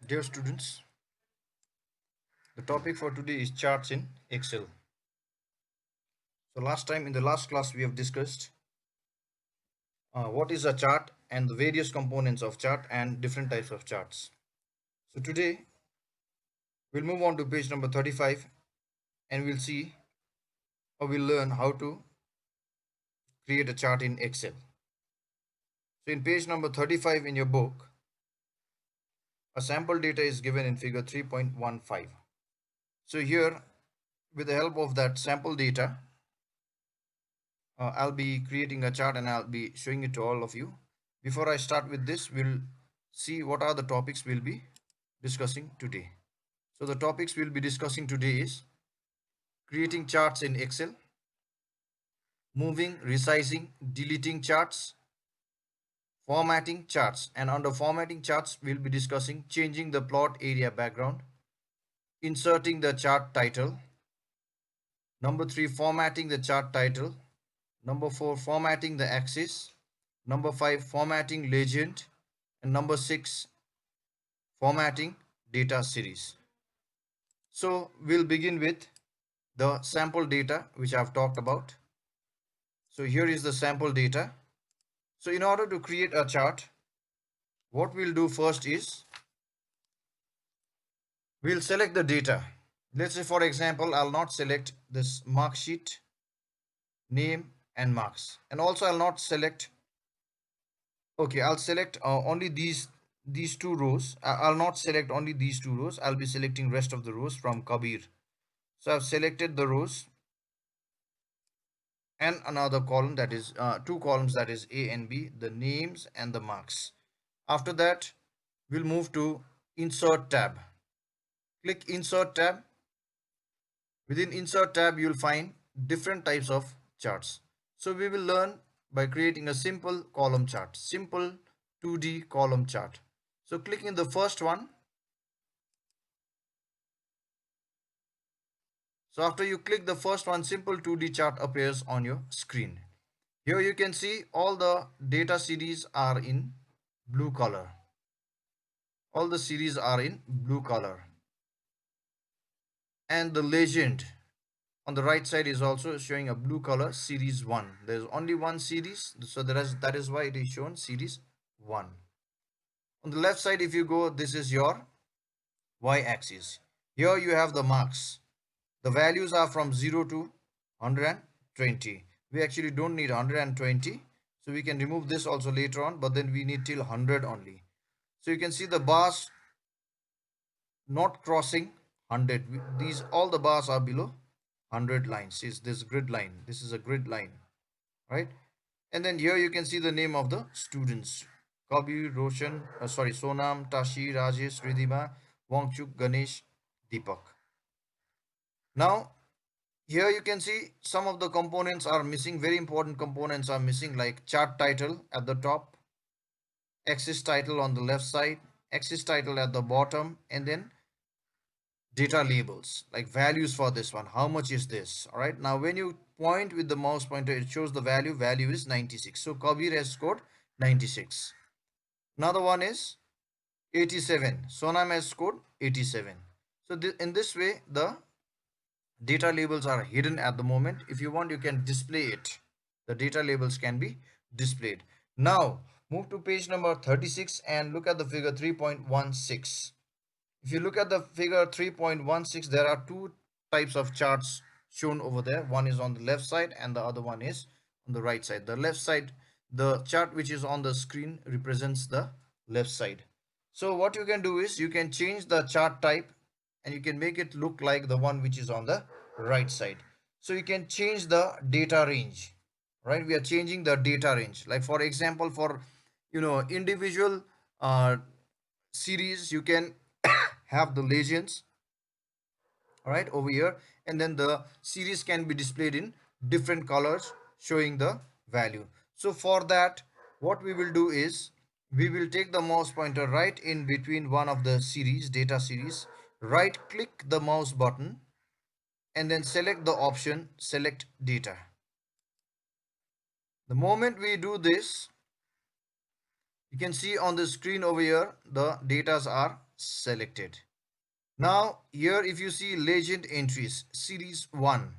Dear students, the topic for today is charts in Excel. So last time in the last class we have discussed what is a chart and the various components of chart and different types of charts. So today we'll move on to page number 35 and we'll see or we'll learn how to create a chart in Excel. So in page number 35 in your book, a sample data is given in figure 3.15. So here with the help of that sample data, I'll be creating a chart and I'll be showing it to all of you. Before I start with this, we'll see what are the topics we'll be discussing today. So the topics we'll be discussing today is creating charts in Excel, moving, resizing, deleting charts, formatting charts, and under formatting charts, we'll be discussing changing the plot area background, inserting the chart title, number 3, formatting the chart title, number 4, formatting the axis, number 5, formatting legend, and number 6, formatting data series. So we'll begin with the sample data which I've talked about. So here is the sample data. So in order to create a chart, what we'll do first is we'll select the data. Let's say for example, I'll not select this mark sheet, name and marks. And also I'll not select, okay, I'll select only these two rows. I'll not select only these two rows. I'll be selecting rest of the rows from Kabir. So I've selected the rows and another column, that is two columns, that is A and B, the names and the marks. After that, we'll move to insert tab. Click insert tab. Within insert tab, you'll find different types of charts. So we will learn by creating a simple column chart, simple 2D column chart. So click in the first one. So after you click the first one, simple 2D chart appears on your screen. Here you can see all the data series are in blue color. All the series are in blue color. And the legend on the right side is also showing a blue color, series 1. There's only one series, so that is why it is shown series 1. On the left side, if you go, this is your y-axis. Here you have the marks. The values are from 0 to 120. We actually don't need 120, so we can remove this also later on, but then we need till 100 only. So you can see the bars not crossing 100. These all the bars are below 100 lines. Is this grid line? This is a grid line, right? And then here you can see the name of the students: Kabir, Roshan, Sonam, Tashi, Rajesh, Ridhima, Wangchuk, Ganesh, Deepak. Now here you can see some of the components are missing. Very important components are missing, like chart title at the top, axis title on the left side, axis title at the bottom, and then data labels like values for this one. How much is this? All right, now when you point with the mouse pointer, it shows the value is 96. So Kabir has scored 96. Another one is 87. Sonam has scored 87. So in this way the data labels are hidden at the moment. If you want, you can display it. The data labels can be displayed. Now move to page number 36 and look at the figure 3.16. If you look at the figure 3.16, there are two types of charts shown over there. One is on the left side and the other one is on the right side. The left side, the chart which is on the screen, represents the left side. So what you can do is you can change the chart type and you can make it look like the one which is on the right side. So you can change the data range, right? We are changing the data range. Like for example, for individual series, you can have the legends, all right, over here, and then the series can be displayed in different colors showing the value. So for that, what we will do is we will take the mouse pointer right in between one of the series, data series, right click the mouse button and then select the option select data. The moment we do this, you can see on the screen over here the datas are selected. Now here if you see legend entries series 1,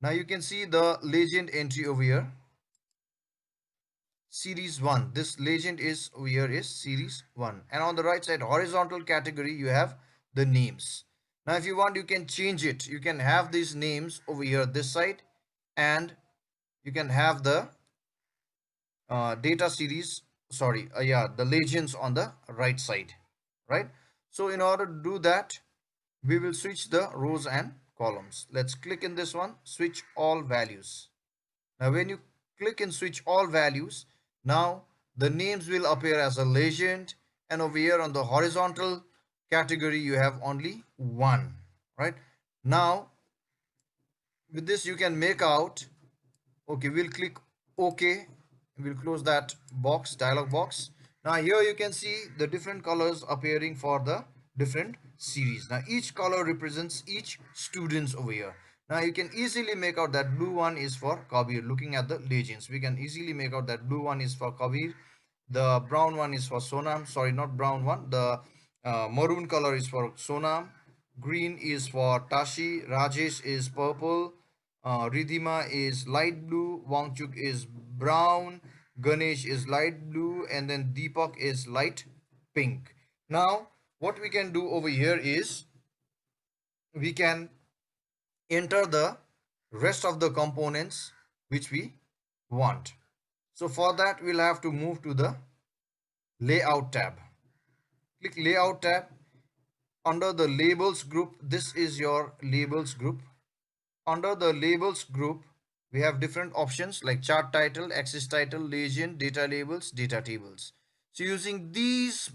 now you can see the legend entry over here, series 1. This legend is over here is series 1, and on the right side horizontal category you have the names. Now if you want you can change it, you can have these names over here this side, and you can have the data series, sorry, yeah, the legends on the right side, right? So in order to do that, we will switch the rows and columns. Let's click in this one, switch all values. Now when you click in switch all values, now the names will appear as a legend, and over here on the horizontal category you have only one, right? Now with this you can make out, okay, we'll click OK, we'll close that box, dialog box. Now here you can see the different colors appearing for the different series. Now each color represents each students over here. Now you can easily make out that blue one is for Kabir. Looking at the legends, we can easily make out that blue one is for Kabir, the brown one is for Sonam, sorry, not brown one, the maroon color is for Sonam, green is for Tashi, Rajesh is purple, Ridhima is light blue, Wangchuk is brown, Ganesh is light blue, and then Deepak is light pink. Now what we can do over here is we can enter the rest of the components which we want. So for that we'll have to move to the layout tab. Click layout tab. Under the labels group, this is your labels group. Under the labels group we have different options like chart title, axis title, legend, data labels, data tables. So using these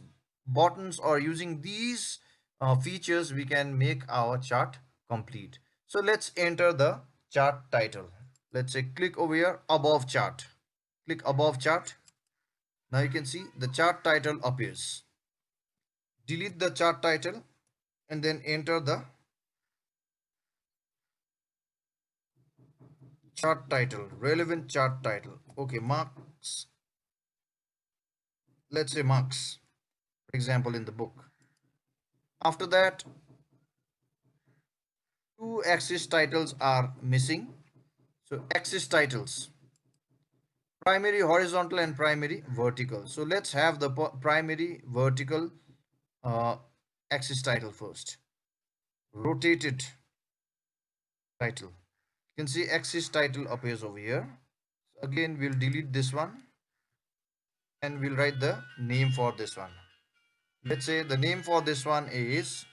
buttons or using these features we can make our chart complete. So let's enter the chart title. Let's say click over here, above chart, click above chart. Now you can see the chart title appears. Delete the chart title and then enter the chart title, relevant chart title. Okay, marks, let's say marks, for example, in the book. After that, two axis titles are missing. So axis titles, primary horizontal and primary vertical. So let's have the primary vertical axis title first. Rotated title. You can see axis title appears over here. So again, we'll delete this one and we'll write the name for this one. Let's say the name for this one is,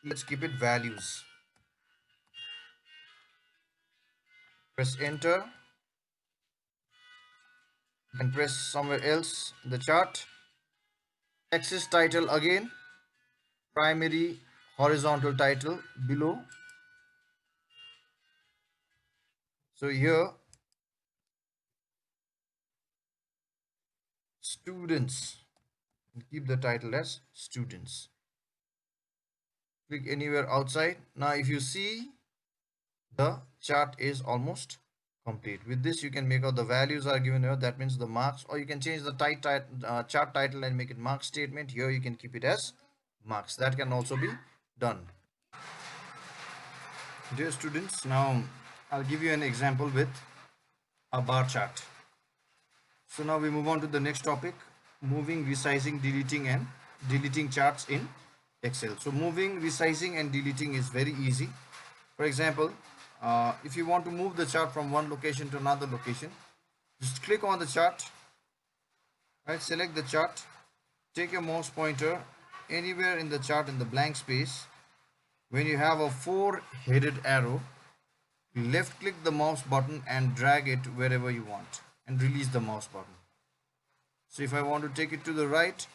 let's keep it values. Press enter and press somewhere else in the chart. Axis title again, primary horizontal title below. So here students, keep the title as students. Click anywhere outside. Now if you see, the chart is almost complete. With this you can make out the values are given here, that means the marks, or you can change the chart title and make it mark statement. Here you can keep it as marks. That can also be done. Dear students, now I'll give you an example with a bar chart. So now we move on to the next topic, moving, resizing, deleting charts in Excel. So moving, resizing and deleting is very easy. For example, if you want to move the chart from one location to another location, just click on the chart, right? Select the chart, take your mouse pointer anywhere in the chart in the blank space. When you have a four-headed arrow, left click the mouse button and drag it wherever you want and release the mouse button. So if I want to take it to the right,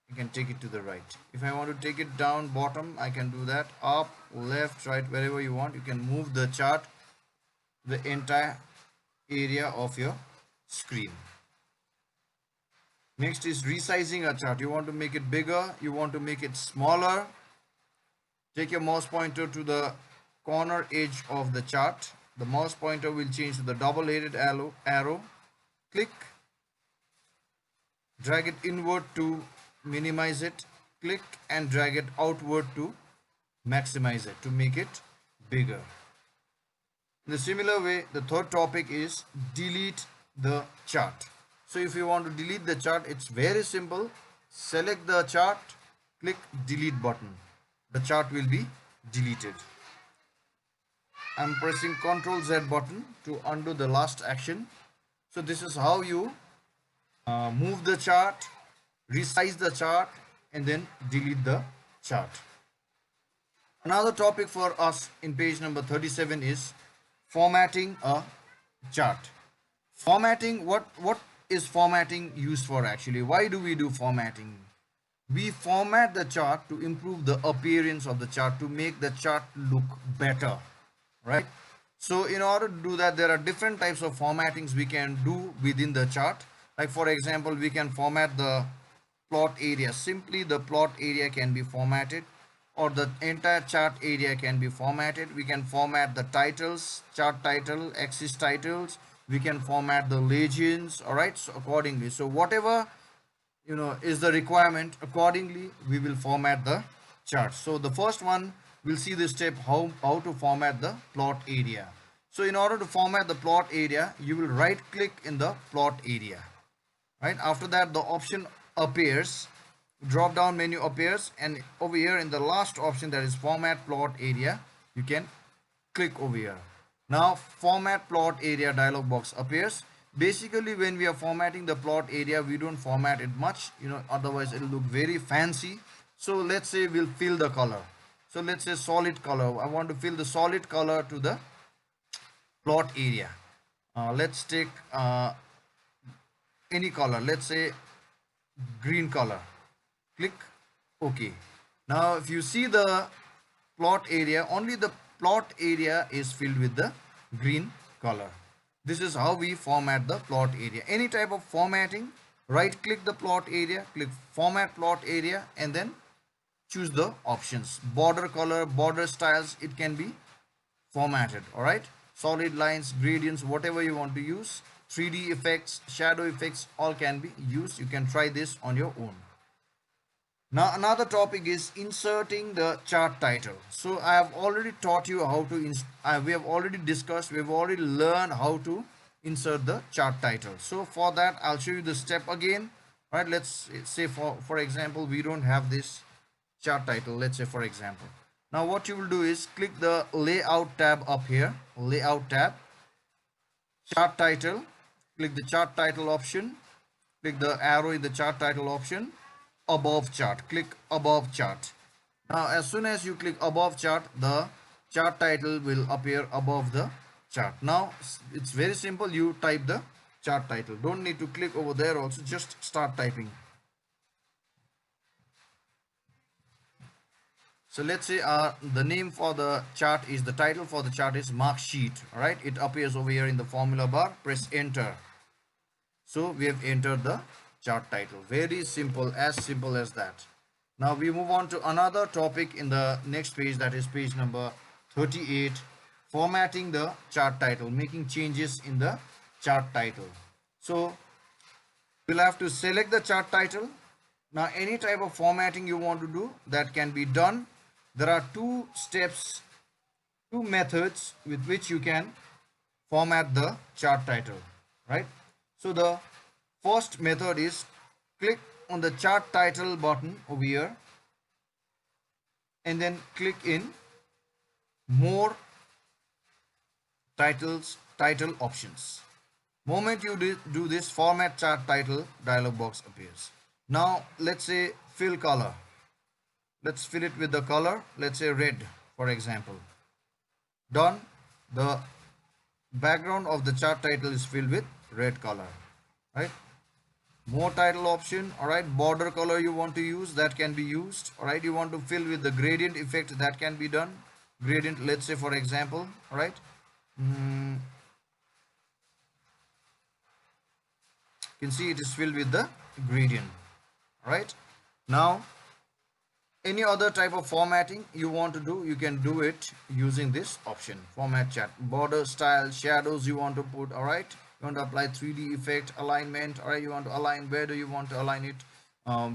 you can take it to the right. If I want to take it down bottom, I can do that. Up, left, right, wherever you want. You can move the chart, the entire area of your screen. Next is resizing a chart. You want to make it bigger, you want to make it smaller. Take your mouse pointer to the corner edge of the chart. The mouse pointer will change to the double-headed arrow. Click, drag it inward to minimize it, click and drag it outward to maximize it, to make it bigger. In a similar way, the third topic is delete the chart. So if you want to delete the chart, it's very simple. Select the chart, click delete button. The chart will be deleted. I'm pressing Ctrl Z button to undo the last action. So this is how you move the chart, resize the chart, and then delete the chart. Another topic for us in page number 37 is formatting a chart. Formatting, what is formatting used for actually? Why do we do formatting? We format the chart to improve the appearance of the chart, to make the chart look better, right? So in order to do that, there are different types of formattings we can do within the chart. Like for example, we can format the plot area. Simply the plot area can be formatted, or the entire chart area can be formatted. We can format the titles, chart title, axis titles. We can format the legends, all right, so accordingly. So whatever is the requirement, accordingly we will format the chart. So the first one, we'll see the step how to format the plot area. So in order to format the plot area, you will right click in the plot area, right? After that, the option appears, drop down menu appears, and over here in the last option, that is format plot area, you can click over here. Now format plot area dialog box appears. Basically, when we are formatting the plot area, we don't format it much, otherwise it'll look very fancy. So let's say we'll fill the color. So let's say solid color. I want to fill the solid color to the plot area. Let's take any color, let's say green color. Click OK. Now if you see the plot area, only the plot area is filled with the green color. This is how we format the plot area. Any type of formatting, right click the plot area, click format plot area, and then choose the options. Border color, border styles, it can be formatted, all right? Solid lines, gradients, whatever you want to use. 3D effects, shadow effects, all can be used. You can try this on your own. Now another topic is inserting the chart title. So I have already taught you how to we have already discussed, we have already learned how to insert the chart title. So for that, I'll show you the step again. All right, let's say for example, we don't have this chart title. Let's say for example, now what you will do is click the layout tab up here, layout tab, chart title, click the chart title option, click the arrow in the chart title option, above chart, click above chart. Now as soon as you click above chart, the chart title will appear above the chart. Now it's very simple, you type the chart title, don't need to click over there also, just start typing. So let's say the name for the chart is, the title for the chart is mark sheet, all right? It appears over here in the formula bar, press enter. So we have entered the chart title. Very simple as that. Now we move on to another topic in the next page, that is page number 38, formatting the chart title, making changes in the chart title. So we'll have to select the chart title. Now any type of formatting you want to do, that can be done. There are two steps, two methods with which you can format the chart title, right? So the first method is click on the chart title button over here and then click in more title options. Moment you do this, format chart title dialog box appears. Now let's say fill color. Let's fill it with the color, let's say red for example. Done. The background of the chart title is filled with red color, right? More title option, all right? Border color you want to use, that can be used, all right? You want to fill with the gradient effect, that can be done. Gradient, let's say for example, all right? You can see it is filled with the gradient, all right? Now any other type of formatting you want to do, you can do it using this option, format chart. Border style, shadows you want to put, all right? you want to apply 3D effect, alignment, or you want to align, where do you want to align it,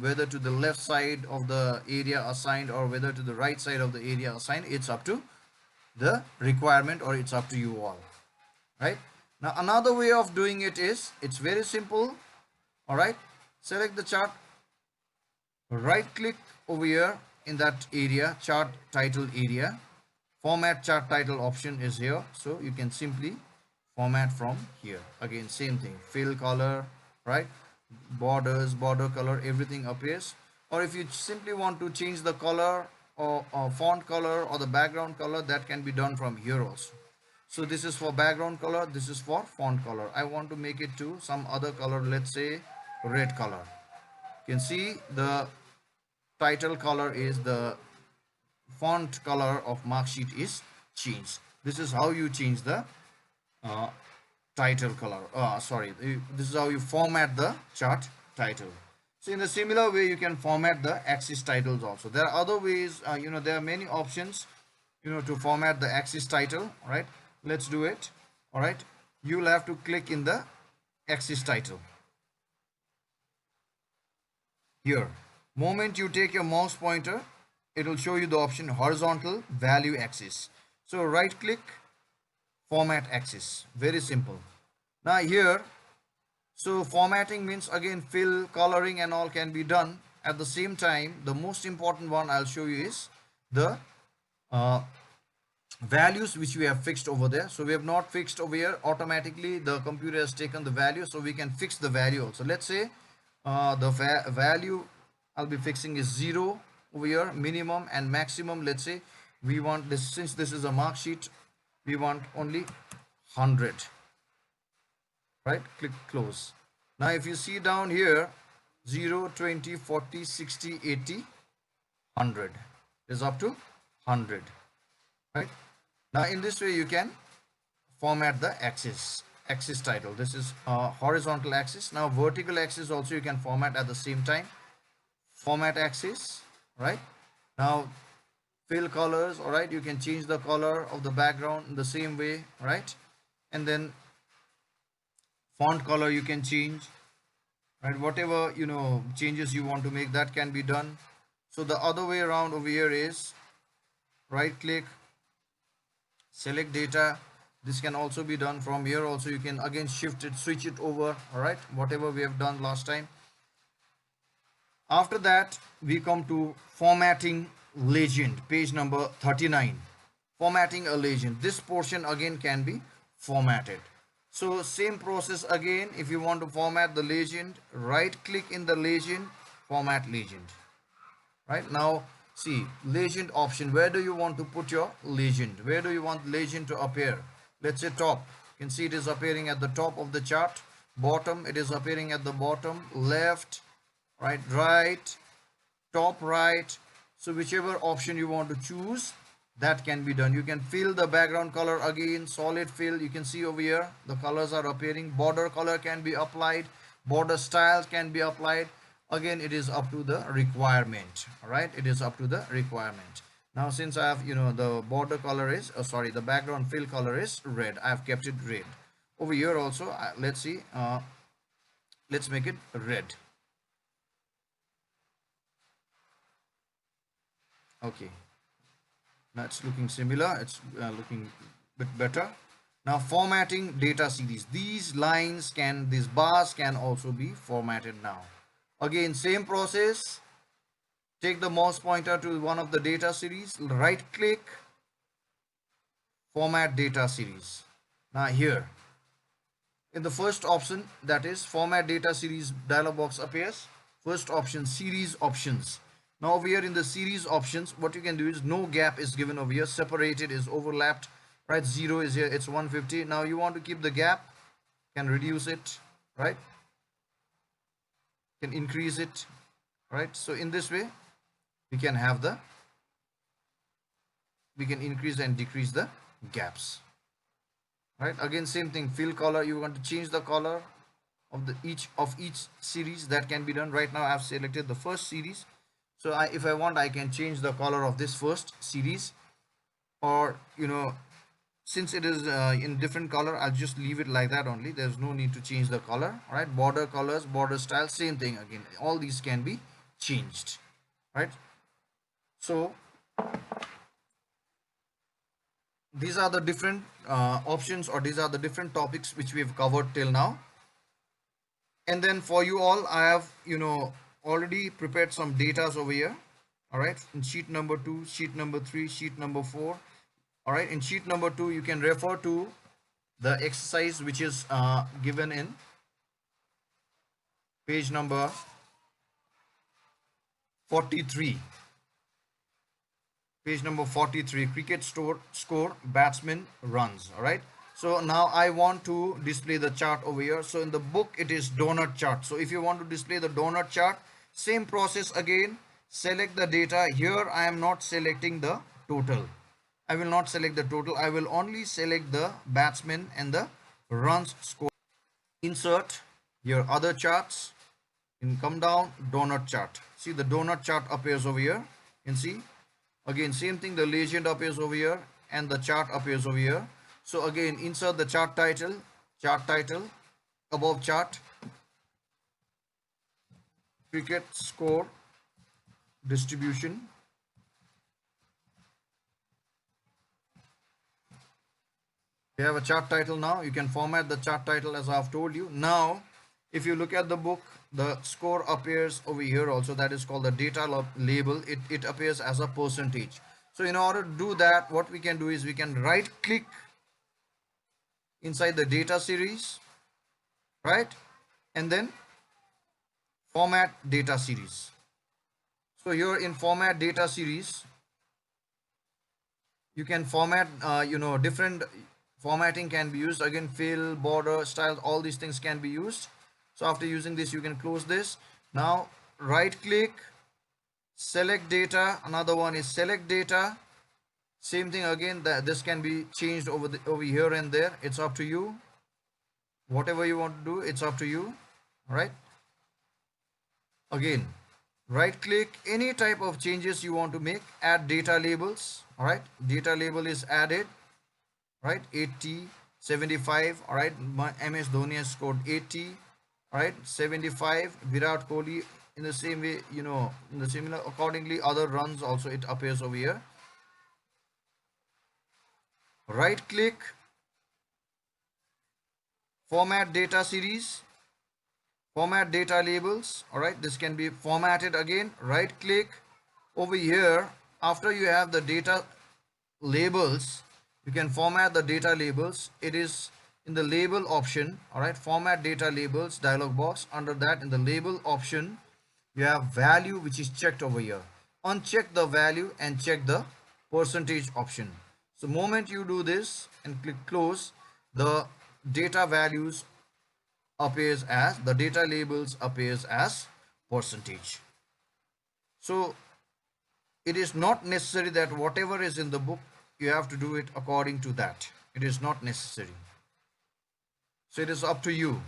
whether to the left side of the area assigned or whether to the right side of the area assigned. It's up to the requirement, or it's up to you all, right? Now another way of doing it is, it's very simple. All right, select the chart, right click over here in that area, chart title area, format chart title option is here, so you can simply format from here. Again, same thing, fill color, right, borders, border color, everything appears. Or if you simply want to change the color or font color or the background color, that can be done from here also. So this is for background color, this is for font color. I want to make it to some other color, let's say red color. You can see the title color is, the font color of mark sheet is changed. This is how you change the title color, this is how you format the chart title. So in a similar way, you can format the axis titles also. There are other ways, there are many options, to format the axis title. Right, let's do it. All right, you will have to click in the axis title here. Moment you take your mouse pointer, it will show you the option horizontal value axis. So right click, format axis, very simple. Now here, so formatting means again fill, coloring and all can be done at the same time. The most important one I'll show you is the values which we have fixed over there. So we have not fixed over here, automatically the computer has taken the value, so we can fix the value also. Let's say the value I'll be fixing is 0 over here, minimum and maximum. Let's say we want this, since this is a mark sheet, we want only 100. Right, click close. Now if you see down here, 0, 20, 40, 60, 80, 100 is up to 100. Right, now in this way you can format the axis title. This is horizontal axis. Now vertical axis also you can format at the same time. Format axis, right? Now fill colors, all right, you can change the color of the background in the same way, right? And then font color you can change, right? Whatever changes you want to make, that can be done. So the other way around over here is right click, select data. This can also be done from here also. You can again shift it, switch it over, all right, whatever we have done last time. After that we come to formatting legend, page number 39. Formatting a legend, this portion again can be formatted. So same process again. If you want to format the legend, right click in the legend, format legend. Right, now see legend option, where do you want to put your legend, where do you want legend to appear? Let's say top, you can see it is appearing at the top of the chart. Bottom, it is appearing at the bottom. Left, right, top right. So whichever option you want to choose, that can be done. You can fill the background color again, solid fill. You can see over here the colors are appearing. Border color can be applied, border styles can be applied. Again, it is up to the requirement. All right, it is up to the requirement. Now since I have the border color is the background fill color is red, I have kept it red. Over here also let's see, let's make it red. Okay, now it's looking similar, it's looking a bit better. Now formatting data series, these bars can also be formatted. Now again same process, take the mouse pointer to one of the data series, right click, format data series. Now here in the first option, that is format data series dialog box appears. First option, series options. Now over here in the series options, what you can do is no gap is given over here, separated is overlapped, right? 0 is here, it's 150. Now you want to keep the gap, can reduce it, right? Can increase it, right? So in this way we can increase and decrease the gaps, right? Again same thing, fill color, you want to change the color of each series, that can be done. Right now I have selected the first series, so if I want, I can change the color of this first series, or since it is in different color, I'll just leave it like that only. There's no need to change the color. All right, border colors, border style, same thing again. All these can be changed, right? So these are the different options, or these are the different topics which we've covered till now. And then for you all, I have already prepared some datas over here. All right, in sheet number 2, sheet number 3, sheet number 4. All right, in sheet number 2 you can refer to the exercise which is given in page number 43. Page number 43, cricket score, batsman runs. All right, so now I want to display the chart over here. So in the book it is donut chart. So if you want to display the donut chart, same process again. Select the data. Here I am not selecting the total. I will not select the total. I will only select the batsman and the runs score. Insert your other charts. And come down, donut chart. See, the donut chart appears over here. You can see again, same thing, the legend appears over here and the chart appears over here. So again, insert the chart title, above chart, cricket score distribution. You have a chart title now. You can format the chart title as I have told you. Now, if you look at the book, the score appears over here also. That is called the data label. It appears as a percentage. So in order to do that, what we can do is we can right click inside the data series, right? And then format data series. So here in format data series, you can format, different formatting can be used. Again, fill, border, style, all these things can be used. So after using this, you can close this. Now right click, select data. Another one is select data. Same thing again, that this can be changed over here and there. It's up to you. Whatever you want to do, it's up to you. All right. Again, right click, any type of changes you want to make, add data labels. All right, data label is added, right? 80, 75. All right, MS Dhoni has scored 80. All right, 75. Virat Kohli, in the same way, in the similar, accordingly, other runs also it appears over here. Right click, format data series, format data labels. All right, this can be formatted again. Right click over here. After you have the data labels, you can format the data labels. It is in the label option. All right, format data labels dialog box. Under that, in the label option, you have value, which is checked over here. Uncheck the value and check the percentage option. So moment you do this and click close, the data values appears as, the data labels appears as percentage. So it is not necessary that whatever is in the book, you have to do it according to that. It is not necessary. So it is up to you.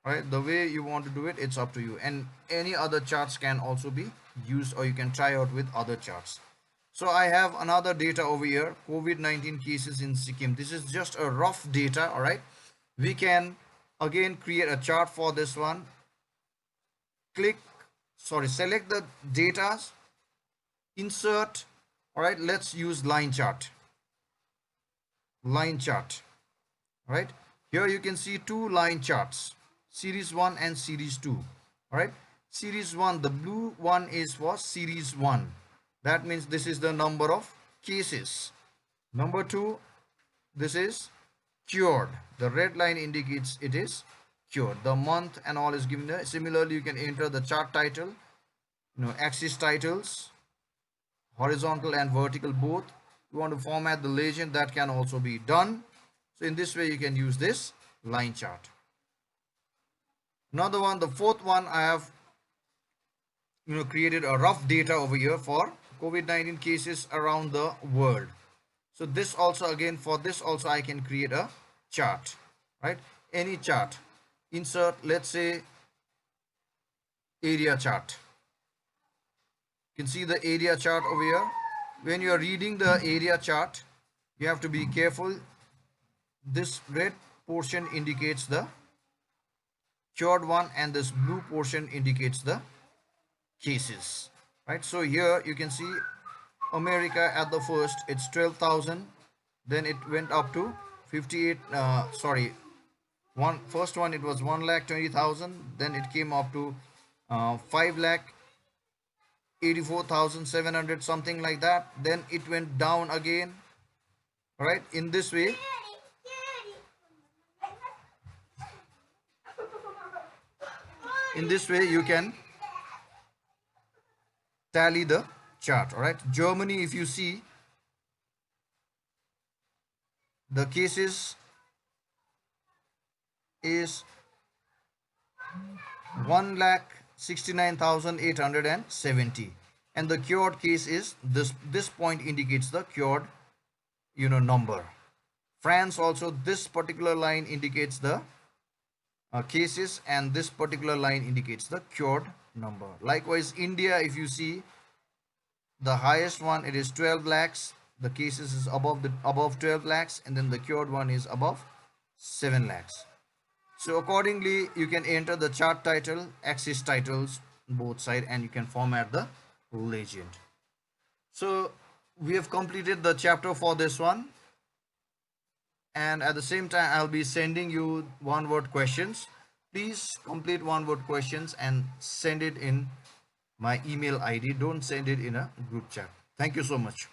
Right, the way you want to do it, it's up to you. And any other charts can also be used, or you can try out with other charts. So I have another data over here, COVID-19 cases in Sikkim. This is just a rough data. All right, we can again create a chart for this one. Select the data, insert. All right, let's use line chart. All right, here you can see two line charts, series 1 and series 2. All right, series 1, the blue one is for series 1. That means this is the number of cases. Number 2, this is cured. The red line indicates it is cured. The month and all is given there. Similarly, you can enter the chart title, axis titles, horizontal and vertical both. You want to format the legend, that can also be done. So in this way, you can use this line chart. Another one, the fourth one, I have created a rough data over here for COVID-19 cases around the world. So this also, again, for this also I can create a chart, right? Any chart. Insert, let's say, area chart. You can see the area chart over here. When you are reading the area chart, you have to be careful. this red portion indicates the cured one, and this blue portion indicates the cases, right? So here you can see America at the first, it's 12,000, then it went up to 58, sorry, first one it was 1,20,000, then it came up to 5,84,700, something like that, then it went down again, right? In this way, you can tally the chart. All right, Germany, if you see, the cases is 1,69,870, and the cured case is this point indicates the cured number. France also, this particular line indicates the cases, and this particular line indicates the cured number. Likewise, India, if you see, the highest one, it is 12 lakhs, the cases is above 12 lakhs, and then the cured one is above 7 lakhs. So accordingly, you can enter the chart title, axis titles, both side, and you can format the legend. So we have completed the chapter for this one, and at the same time I'll be sending you one word questions. Please complete one word questions and send it in my email ID. Don't send it in a group chat. Thank you so much.